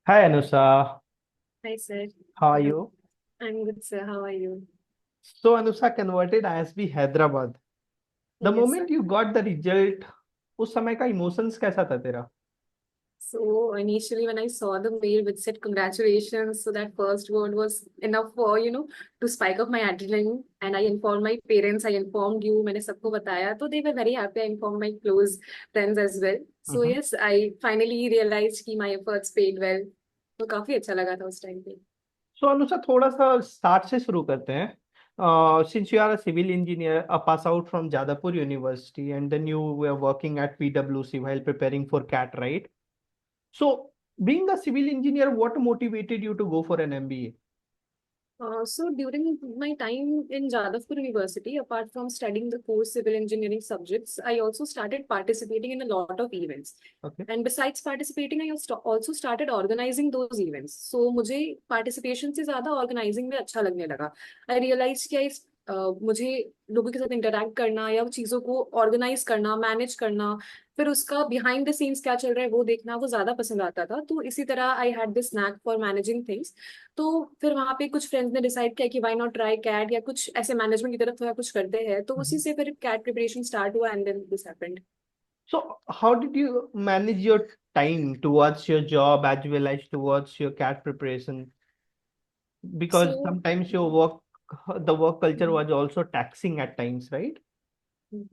Hi Anusa, Hi, sir. how are you? I'm good, sir. How are you? So Anusa converted ISB Hyderabad. The Yes, sir. moment you got the result, उस समय का emotions कैसा था तेरा? So initially, when I saw the mail which said congratulations, so that first word was enough for to spike up my adrenaline. And I informed my parents. I informed you. मैंने सबको बताया. So they were very happy. I informed my close friends as well. So hmm. yes, I finally realized कि my efforts paid well. तो काफी अच्छा लगा था उस टाइम पे. सो अनुसा थोड़ा सा स्टार्ट से शुरू करते हैं. Since you are a civil engineer, a pass out from Jadavpur University, and then you were working at PwC while preparing for CAT, right? So, being a civil engineer, what motivated you to go for an MBA? So during my time in Jadavpur University, apart from studying the core civil engineering subjects, I also started participating in a lot of events. Okay. And besides participating, I also started organizing those events. So मुझे participation से ज़्यादा organizing में अच्छा लगने लगा. I realized कि मुझे लोगों के साथ interact करना या चीज़ों को organize करना, manage करना, फिर उसका behind the scenes क्या चल रहा है वो देखना वो ज़्यादा पसंद आता था. तो इसी तरह I had this knack for managing things. तो फिर वहां पे कुछ फ्रेंड्स ने डिसाइड किया कि व्हाई नॉट ट्राई कैट या कुछ ऐसे मैनेजमेंट की तरफ थोड़ा कुछ करते हैं तो उसी से फिर कैट प्रिपरेशन स्टार्ट हुआ and then this happened. So, how did you manage your time towards your job as well as towards your CAT preparation? So Because sometimes your work, the work culture was also taxing at times, right?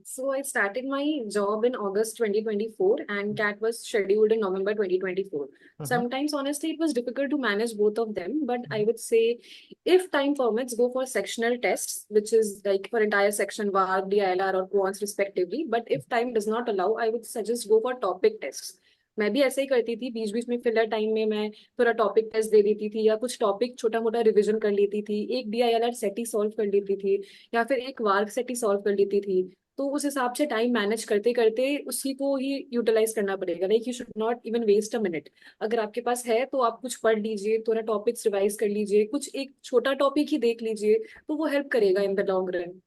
So I started my job in August 2024 and CAT was scheduled in November 2024. Mm-hmm. Sometimes honestly it was difficult to manage both of them, but I would say if time permits, go for sectional tests, which is like for entire section VAR, DILR or quants respectively. But if time does not allow, I would suggest go for topic tests. मैं भी ऐसे ही करती थी बीच बीच में filler time में मैं थोड़ा topic test दे देती थी या कुछ टॉपिक छोटा मोटा रिवीजन कर लेती थी एक DILR सेट ही सॉल्व कर लेती थी या फिर एक वार्क सेट ही सॉल्व कर लेती थी. तो उस हिसाब से टाइम मैनेज करते करते उसी को ही यूटिलाइज करना पड़ेगा like you should not even waste a minute. अगर आपके पास है तो आप कुछ पढ़ लीजिए थोड़ा टॉपिक्स रिवाइज कर लीजिए कुछ एक छोटा टॉपिक ही देख लीजिए तो वो हेल्प करेगा in the long run.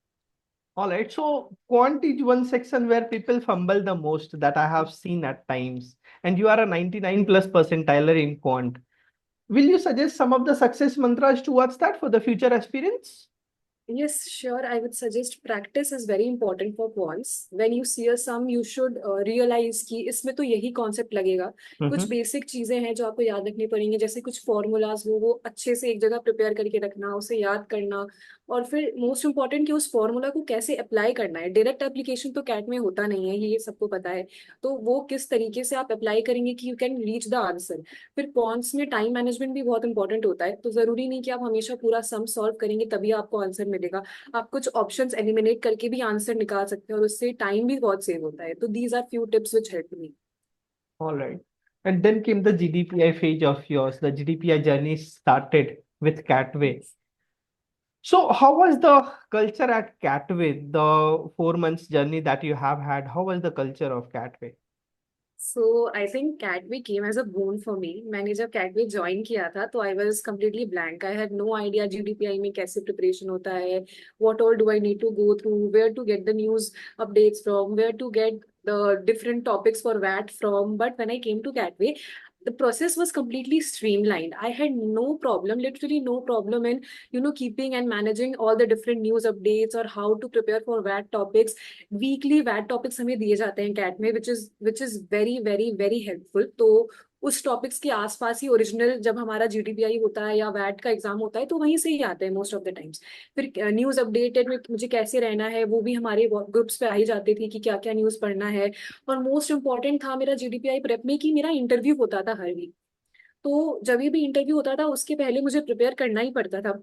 All right. So, quant is one section where people fumble the most that I have seen at times. And you are a 99 plus percentiler in quant. Will you suggest some of the success mantras towards that for the future aspirants? Yes, sure. I would suggest practice is very important for quants. When you see a sum, you should realize कि इसमें तो यही concept लगेगा. कुछ Mm-hmm. Basic चीजें हैं जो आपको याद रखनी पड़ेंगी जैसे कुछ फॉर्मूलाज वो अच्छे से एक जगह प्रिपेयर करके रखना उसे याद करना. और फिर मोस्ट इम्पोर्टेंट कि उस फॉर्मूला को कैसे अप्लाई करना है. डायरेक्ट एप्लीकेशन तो कैट में होता नहीं है ये सबको पता है. तो वो किस तरीके से आप अप्लाई करेंगे कि you can reach the answer. फिर कॉन्स में टाइम मैनेजमेंट भी बहुत इंपॉर्टेंट होता है तो जरूरी नहीं कि आप हमेशा पूरा सम सॉल्व करेंगे तभी आपको आंसर मिलेगा. आप कुछ ऑप्शंस एलिमिनेट करके भी आंसर निकाल सकते हैं और उससे टाइम भी बहुत सेव होता है तो these are few tips which help me. All right. And then came the GDPI phase of yours. The GDPI journey started with Catway. So, how was the culture at Catway, the 4 months journey that you have had? How was the culture of Catway? So I think Catway came as a boon for me. मैंने जब Catway join किया था तो I was completely blank. I had no idea GDPI में कैसे preparation होता है. What all do I need to go through where to get the news updates from where to get the different topics for VAT from. But when I came to Catway, the process was completely streamlined. I had no problem, literally no problem in keeping and managing all the different news updates or how to prepare for VAT topics. Weekly VAT topics हमें दिए जाते हैं cat में which is very very very helpful. तो उस topics के आसपास ही original जब हमारा GDPI होता है या वैट का एग्जाम होता है तो वहीं से ही आते हैं मोस्ट ऑफ द टाइम्स. फिर न्यूज अपडेटेड में मुझे कैसे रहना है वो भी हमारे ग्रुप्स पे आ ही जाती थी कि क्या क्या न्यूज पढ़ना है. और मोस्ट इम्पॉर्टेंट था मेरा GDPI प्रेप में कि मेरा इंटरव्यू होता था हर वीक. तो जब भी इंटरव्यू होता था उसके पहले मुझे प्रिपेयर करना ही पड़ता था.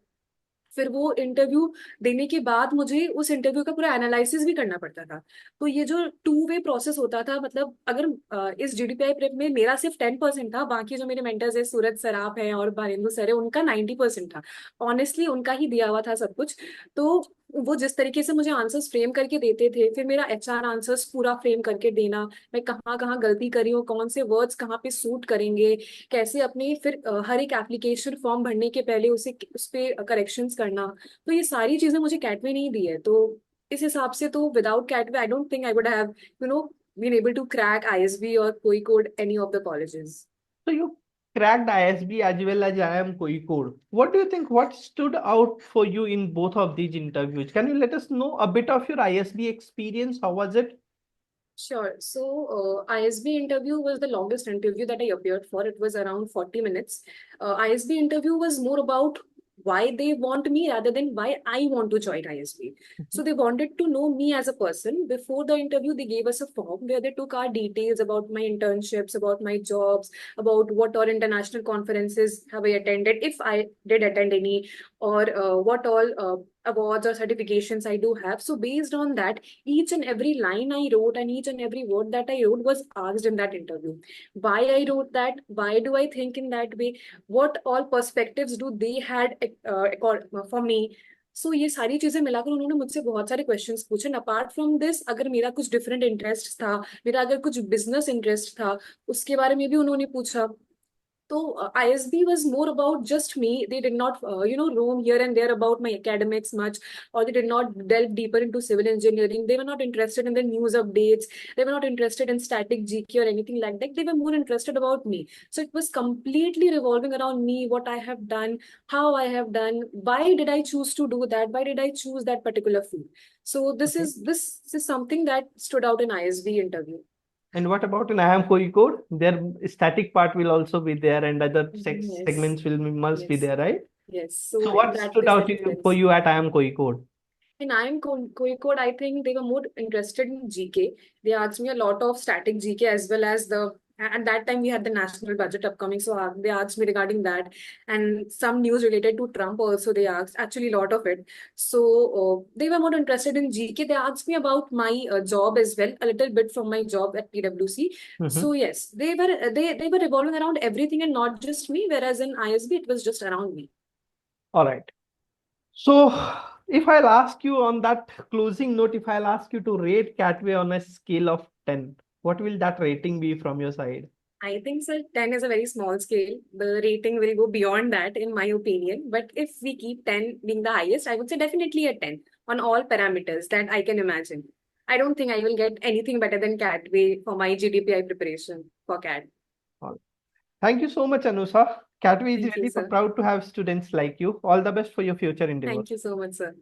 फिर वो इंटरव्यू देने के बाद मुझे उस इंटरव्यू का पूरा एनालिसिस भी करना पड़ता था. तो ये जो टू वे प्रोसेस होता था मतलब अगर इस GDPI प्रेप में मेरा सिर्फ 10% था बाकी जो मेरे मेंटर्स है सूरज सराफ है और बारेंद्र सर है उनका 90% था. ऑनेस्टली उनका ही दिया हुआ था सब कुछ. तो वो जिस तरीके से मुझे आंसर्स फ्रेम करके देते थे फिर मेरा HR आंसर्स पूरा फ्रेम करके देना. मैं कहाँ कहाँ गलती करी हूँ कौन से वर्ड्स कहाँ पे सूट करेंगे कैसे अपने फिर हर एक एप्लीकेशन फॉर्म भरने के पहले उसे उस पे करेक्शंस करना. तो ये सारी चीजें मुझे कैट में नहीं दी है तो इस हिसाब से तो without CAT I don't think I would have you know been able to crack ISB और कोई कोड any of the colleges. So, you cracked ISB as well as IIM Kozhikode. What do you think? What stood out for you in both of these interviews? Can you let us know a bit of your ISB experience? How was it? Sure. So, ISB interview was the longest interview that I appeared for. It was around 40 minutes. ISB interview was more about why they want me rather than why I want to join ISB. So, they wanted to know me as a person. Before the interview, they gave us a form where they took our details about my internships, about my jobs, about what all international conferences have I attended, if I did attend any, or what all awards or certifications I do have. So, based on that, each and every line I wrote and each and every word that I wrote was asked in that interview. Why I wrote that? Why do I think in that way? What all perspectives do they had for me? सो ये सारी चीजें मिलाकर उन्होंने मुझसे बहुत सारे questions पूछे apart from this अगर मेरा कुछ डिफरेंट इंटरेस्ट था मेरा अगर कुछ बिजनेस इंटरेस्ट था उसके बारे में भी उन्होंने पूछा so ISB was more about just me. They did not, roam here and there about my academics much, or they did not delve deeper into civil engineering. They were not interested in the news updates. They were not interested in static GK or anything like that. They were more interested about me. So it was completely revolving around me, what I have done, how I have done, why did I choose to do that, why did I choose that particular field. So Okay. this is something that stood out in ISB interview. And what about in IIM Kozhikode? Their static part will also be there, and other Yes, segments must be yes. there, right? Yes, So so what that stood is the out for difference. you at IIM Kozhikode? In IIM Kozhikode, I think they were more interested in GK. They asked me a lot of static GK as well as at that time we had the national budget upcoming. So they asked me regarding that and some news related to Trump also they asked, actually a lot of it. So they were more interested in GK. They asked me about my job as well, a little bit from my job at PwC. So Mhm. yes, they were revolving around everything and not just me, whereas in ISB it was just around me. All right. So, if I'll ask you on that closing note, if I'll ask you to rate Catway on a scale of 10, what will that rating be from your side? I think so. 10 is a very small scale. The rating will go beyond that, in my opinion. But if we keep 10 being the highest, I would say definitely a 10 on all parameters that I can imagine. I don't think I will get anything better than CATWay for my GDPI preparation for CAT. All right. Thank you so much, Anusa. Catway is Thank you, very sir. proud to have students like you. All the best for your future endeavors. Thank you so much, sir.